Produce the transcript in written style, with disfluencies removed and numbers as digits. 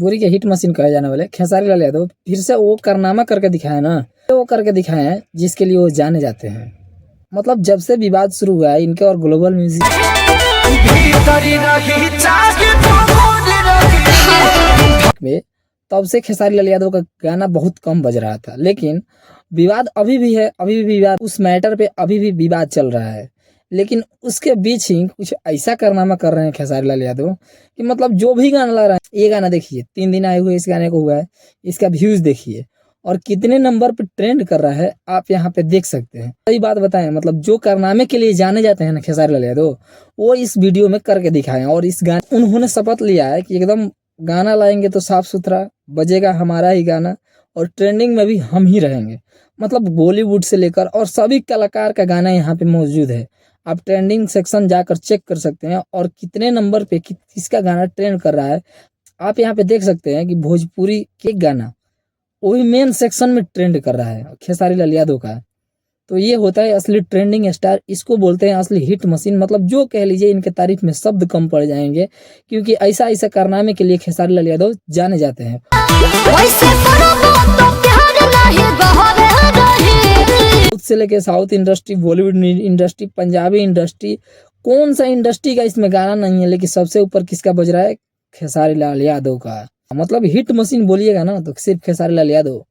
भोजपुरी के hit machine कहे जाने वाले खेसारी लाल यादव फिर से वो कारनामा करके दिखाया ना, वो करके दिखाए हैं जिसके लिए वो जाने जाते हैं। मतलब जब से विवाद शुरू हुआ है इनके और ग्लोबल म्यूजिक में, तब से खेसारी लाल यादव का गाना बहुत कम बज रहा था। लेकिन विवाद अभी भी है, अभी भी विवाद उस मैटर पे अभी भी विवाद चल रहा है। लेकिन उसके बीच ही कुछ ऐसा कारनामा कर रहे हैं खेसारी लाल यादव कि मतलब जो भी गाना ला रहा है, ये गाना देखिए 3 दिन आए हुए इस गाने को हुआ है, इसका व्यूज देखिए और कितने नंबर पे ट्रेंड कर रहा है, आप यहाँ पे देख सकते हैं। सही बात बताएं, मतलब जो कारनामे के लिए जाने जाते हैं ना खेसारी लाल यादव, वो इस वीडियो में करके दिखाए। और इस गाने उन्होंने शपथ लिया है कि एकदम गाना लाएंगे तो साफ सुथरा बजेगा हमारा ही गाना और ट्रेंडिंग में भी हम ही रहेंगे। मतलब बॉलीवुड से लेकर और सभी कलाकार का गाना यहाँ पे मौजूद है। आप ट्रेंडिंग सेक्शन जाकर चेक कर सकते हैं और कितने नंबर पे किसका गाना ट्रेंड कर रहा है आप यहाँ पे देख सकते हैं कि भोजपुरी के गाना वही मेन सेक्शन में ट्रेंड कर रहा है खेसारी लाल यादव का। तो ये होता है असली ट्रेंडिंग स्टार, इसको बोलते हैं असली हिट मशीन। मतलब जो कह लीजिए, इनके तारीफ में शब्द कम पड़ जाएंगे क्योंकि ऐसा ऐसा कारनामे के लिए खेसारी लाल यादव जाने जाते हैं। से लेके south industry, Bollywood industry, Punjabi industry, कौन सा इंडस्ट्री का इसमें गाना नहीं है, लेकिन सबसे ऊपर किसका बज रहा है? खेसारी लाल यादव का। मतलब हिट मशीन बोलिएगा ना तो सिर्फ खेसारी लाल यादव।